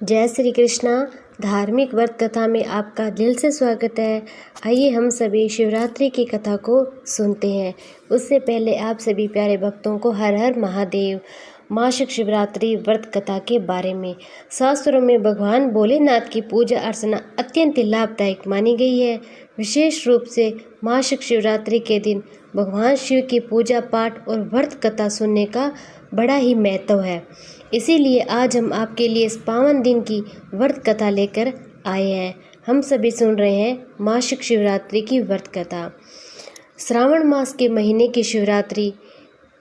जय श्री कृष्णा। धार्मिक व्रत कथा में आपका दिल से स्वागत है। आइए हम सभी शिवरात्रि की कथा को सुनते हैं। उससे पहले आप सभी प्यारे भक्तों को हर हर महादेव। मासिक शिवरात्रि व्रत कथा के बारे में शास्त्रों में भगवान भोलेनाथ की पूजा अर्चना अत्यंत लाभदायक मानी गई है। विशेष रूप से मासिक शिवरात्रि के दिन भगवान शिव की पूजा पाठ और व्रत कथा सुनने का बड़ा ही महत्व है। इसीलिए आज हम आपके लिए इस पावन दिन की व्रत कथा लेकर आए हैं। हम सभी सुन रहे हैं मासिक शिवरात्रि की व्रत कथा। श्रावण मास के महीने की शिवरात्रि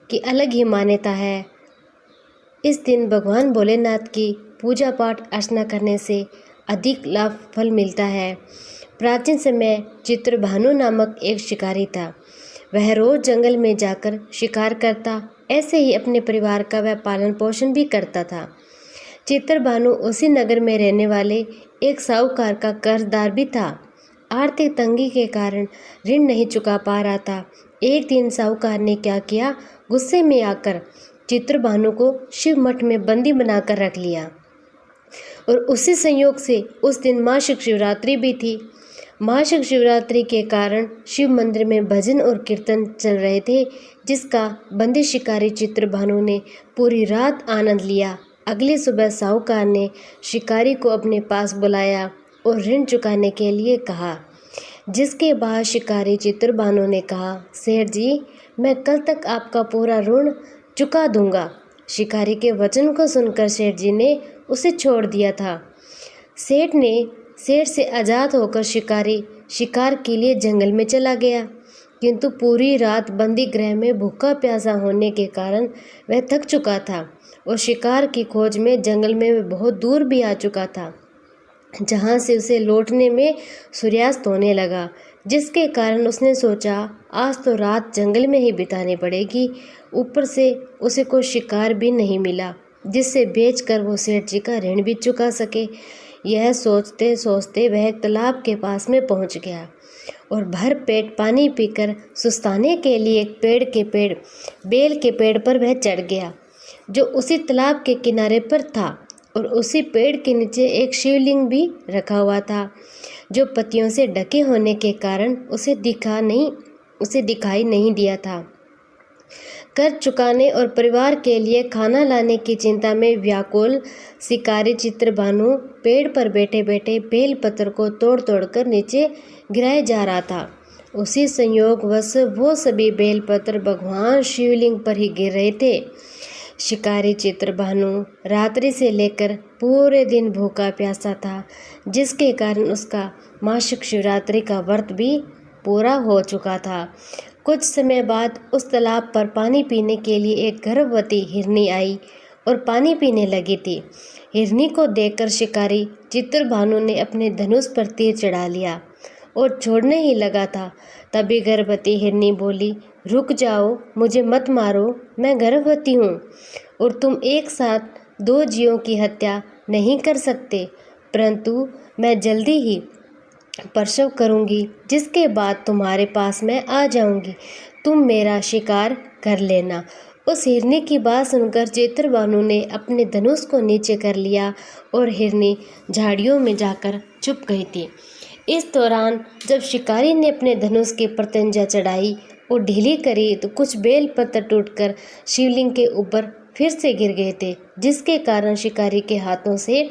की अलग ही मान्यता है। इस दिन भगवान भोलेनाथ की पूजा पाठ अर्चना करने से अधिक लाभ फल मिलता है। प्राचीन समय चित्रभानु नामक एक शिकारी था। वह रोज जंगल में जाकर शिकार करता, ऐसे ही अपने परिवार का वह पालन पोषण भी करता था। चित्रभानु उसी नगर में रहने वाले एक साहूकार का कर्जदार भी था। आर्थिक तंगी के कारण ऋण नहीं चुका पा रहा था। एक दिन साहूकार ने क्या किया, गुस्से में आकर चित्रभानु को शिव मठ में बंदी बनाकर रख लिया। और उसी संयोग से उस दिन मासिक शिवरात्रि भी थी। मासिक शिवरात्रि के कारण शिव मंदिर में भजन और कीर्तन चल रहे थे, जिसका बंदी शिकारी चित्रभानु ने पूरी रात आनंद लिया। अगली सुबह साहूकार ने शिकारी को अपने पास बुलाया और ऋण चुकाने के लिए कहा। जिसके बाद शिकारी चित्रभानु ने कहा, सेठ जी, मैं कल तक आपका पूरा ऋण चुका दूंगा। शिकारी के वचन को सुनकर सेठ जी ने उसे छोड़ दिया था। सेठ से आज़ाद होकर शिकारी शिकार के लिए जंगल में चला गया, किंतु पूरी रात बंदी गृह में भूखा प्यासा होने के कारण वह थक चुका था और शिकार की खोज में जंगल में वह बहुत दूर भी आ चुका था, जहाँ से उसे लौटने में सूर्यास्त होने लगा। जिसके कारण उसने सोचा, आज तो रात जंगल में ही बितानी पड़ेगी। ऊपर से उसे कोई शिकार भी नहीं मिला जिससे बेचकर वो सेठ जी का ऋण भी चुका सके। यह सोचते सोचते वह एक तालाब के पास में पहुंच गया और भर पेट पानी पीकर सुस्ताने के लिए एक बेल के पेड़ पर वह चढ़ गया, जो उसी तालाब के किनारे पर था। और उसी पेड़ के नीचे एक शिवलिंग भी रखा हुआ था, जो पत्तियों से ढके होने के कारण उसे दिखाई नहीं दिया था। कर्ज चुकाने और परिवार के लिए खाना लाने की चिंता में व्याकुल शिकारी चित्रभानु पेड़ पर बैठे बैठे बेल पत्र को तोड़ तोड़ कर नीचे गिराए जा रहा था। उसी संयोगवश वो सभी बेल पत्र भगवान शिवलिंग पर ही गिर रहे थे। शिकारी चित्रभानु रात्रि से लेकर पूरे दिन भूखा प्यासा था, जिसके कारण उसका मासिक शिवरात्रि का व्रत भी पूरा हो चुका था। कुछ समय बाद उस तालाब पर पानी पीने के लिए एक गर्भवती हिरनी आई और पानी पीने लगी थी। हिरनी को देखकर शिकारी चित्रभानु ने अपने धनुष पर तीर चढ़ा लिया और छोड़ने ही लगा था। तभी गर्भवती हिरनी बोली, रुक जाओ, मुझे मत मारो, मैं गर्भवती हूँ और तुम एक साथ दो जीवों की हत्या नहीं कर सकते, परंतु मैं जल्दी ही प्रसव करूंगी, जिसके बाद तुम्हारे पास मैं आ जाऊंगी। तुम मेरा शिकार कर लेना। उस हिरनी की बात सुनकर चित्रभानु ने अपने धनुष को नीचे कर लिया और हिरनी झाड़ियों में जाकर छुप गई थी। इस दौरान जब शिकारी ने अपने धनुष की प्रत्यंजा चढ़ाई और ढीली करी तो कुछ बेल पत्थर टूटकर शिवलिंग के ऊपर फिर से गिर गए थे, जिसके कारण शिकारी के हाथों से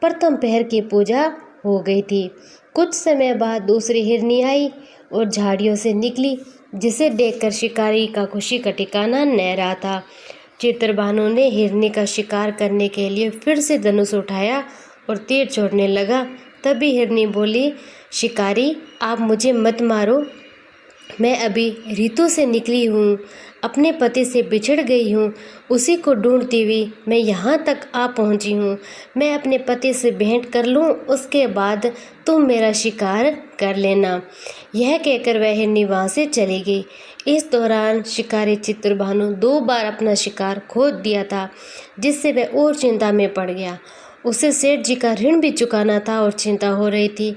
प्रथम पहर की पूजा हो गई थी। कुछ समय बाद दूसरी हिरनी आई और झाड़ियों से निकली, जिसे देखकर शिकारी का खुशी का ठिकाना न रहा था। चित्रभानु ने हिरनी का शिकार करने के लिए फिर से धनुष उठाया और तीर छोड़ने लगा। तभी हिरनी बोली, शिकारी, आप मुझे मत मारो, मैं अभी ऋतु से निकली हूँ, अपने पति से बिछड़ गई हूँ, उसी को ढूंढती हुई मैं यहाँ तक आ पहुँची हूँ। मैं अपने पति से भेंट कर लूँ, उसके बाद तुम मेरा शिकार कर लेना। यह कहकर वह हिरनी वहाँ से चली गई। इस दौरान शिकारी चित्रभानु 2 बार अपना शिकार खो दिया था, जिससे वह और चिंता में पड़ गया। उसे सेठ जी का ऋण भी चुकाना था और चिंता हो रही थी।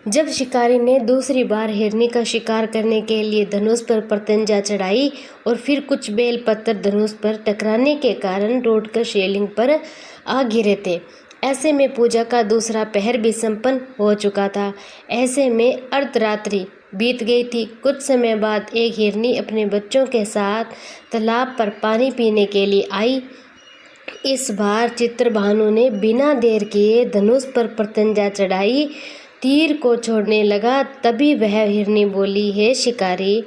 जब शिकारी ने दूसरी बार हिरनी का शिकार करने के लिए धनुष पर प्रत्यंजा चढ़ाई और फिर कुछ बेल पत्थर धनुष पर टकराने के कारण टूटकर शिवलिंग पर आ गिरे थे। ऐसे में पूजा का दूसरा पहर भी संपन्न हो चुका था। ऐसे में अर्धरात्रि बीत गई थी। कुछ समय बाद एक हिरनी अपने बच्चों के साथ तालाब पर पानी पीने के लिए आई। इस बार चित्रभानु ने बिना देर किए धनुष पर प्रत्यंचा चढ़ाई, तीर को छोड़ने लगा। तभी वह हिरनी बोली, हे शिकारी,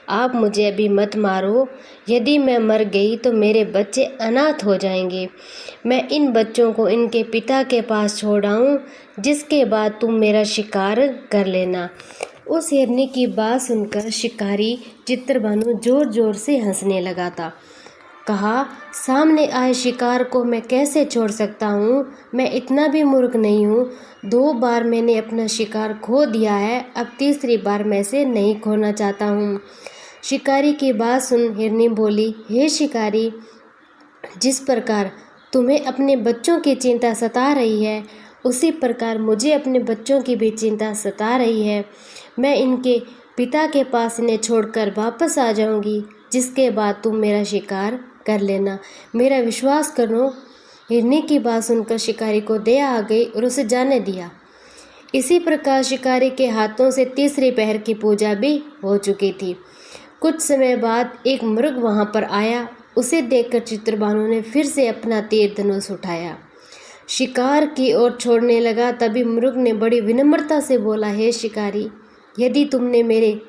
आप मुझे अभी मत मारो। यदि मैं मर गई तो मेरे बच्चे अनाथ हो जाएंगे। मैं इन बच्चों को इनके पिता के पास छोड़ आऊं, जिसके बाद तुम मेरा शिकार कर लेना। उस हिरनी की बात सुनकर शिकारी चित्रभानु जोर जोर से हंसने लगा था। कहा, सामने आए शिकार को मैं कैसे छोड़ सकता हूँ? मैं इतना भी मूर्ख नहीं हूँ। 2 बार मैंने अपना शिकार खो दिया है, अब तीसरी बार मैं इसे नहीं खोना चाहता हूँ। शिकारी की बात सुन हिरनी बोली, हे शिकारी, जिस प्रकार तुम्हें अपने बच्चों की चिंता सता रही है, उसी प्रकार मुझे अपने बच्चों की भी चिंता सता रही है। मैं इनके पिता के पास इन्हें छोड़कर वापस आ जाऊंगी, जिसके बाद तुम मेरा शिकार कर लेना। मेरा विश्वास करो। हिरनी की बात सुनकर शिकारी को दया आ गई और उसे जाने दिया। इसी प्रकार शिकारी के हाथों से तीसरी पहर की पूजा भी हो चुकी थी। कुछ समय बाद एक मृग वहां पर आया। उसे देखकर चित्रभानु ने फिर से अपना तीर धनुष उठाया, शिकार की ओर छोड़ने लगा। तभी मृग ने बड़ी विनम्रता से बोला, हे शिकारी, यदि तुमने मेरे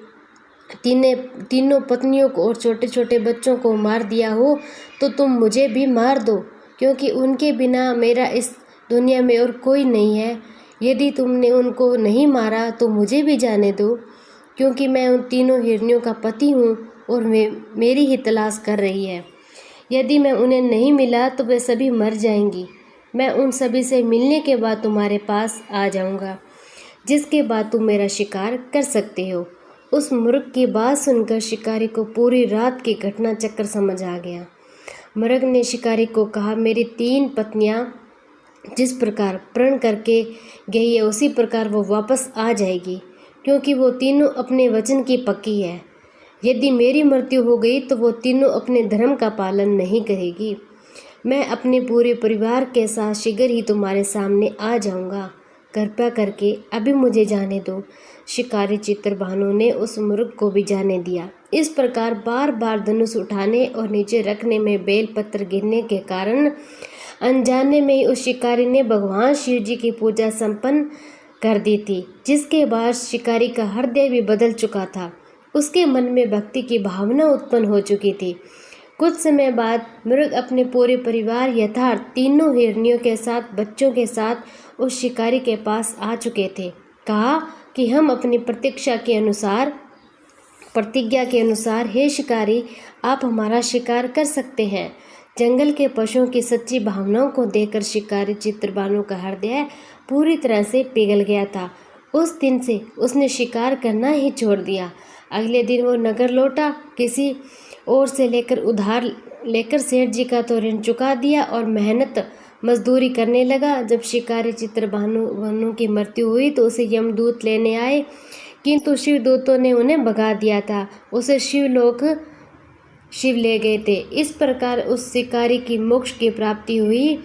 तीनों पत्नियों को और छोटे छोटे बच्चों को मार दिया हो तो तुम मुझे भी मार दो, क्योंकि उनके बिना मेरा इस दुनिया में और कोई नहीं है। यदि तुमने उनको नहीं मारा तो मुझे भी जाने दो, क्योंकि मैं उन तीनों हिरनियों का पति हूँ और वे मेरी ही तलाश कर रही है। यदि मैं उन्हें नहीं मिला तो वे सभी मर जाएंगी। मैं उन सभी से मिलने के बाद तुम्हारे पास आ जाऊंगा, जिसके बाद तुम मेरा शिकार कर सकते हो। उस मृग की बात सुनकर शिकारी को पूरी रात की घटना चक्कर समझ आ गया। मृग ने शिकारी को कहा, मेरी 3 पत्नियां जिस प्रकार प्रण करके गई है, उसी प्रकार वो वापस आ जाएगी, क्योंकि वो तीनों अपने वचन की पक्की है। यदि मेरी मृत्यु हो गई तो वो तीनों अपने धर्म का पालन नहीं करेगी। मैं अपने पूरे परिवार के साथ शीघ्र ही तुम्हारे सामने आ जाऊंगा। कृपया करके अभी मुझे जाने दो। शिकारी चित्रभानु ने उस मृग को भी जाने दिया। इस प्रकार बार बार धनुष उठाने और नीचे रखने में बेलपत्र गिरने के कारण अनजाने में ही उस शिकारी ने भगवान शिव जी की पूजा संपन्न कर दी थी, जिसके बाद शिकारी का हृदय भी बदल चुका था। उसके मन में भक्ति की भावना उत्पन्न हो चुकी थी। कुछ समय बाद मृग अपने पूरे परिवार यथार्थ तीनों हिरनियों के साथ बच्चों के साथ उस शिकारी के पास आ चुके थे। कहा कि हम अपनी प्रतिज्ञा के अनुसार हे शिकारी, आप हमारा शिकार कर सकते हैं। जंगल के पशुओं की सच्ची भावनाओं को देखकर शिकारी चित्रभानु का हृदय पूरी तरह से पिघल गया था। उस दिन से उसने शिकार करना ही छोड़ दिया। अगले दिन वो नगर लौटा, किसी और से उधार लेकर सेठ जी का तो ऋण चुका दिया और मेहनत मजदूरी करने लगा। जब शिकारी चित्रभानु की मृत्यु हुई तो उसे यमदूत लेने आए, किंतु शिवदूतों ने उन्हें भगा दिया था। उसे शिव ले गए थे। इस प्रकार उस शिकारी की मोक्ष की प्राप्ति हुई।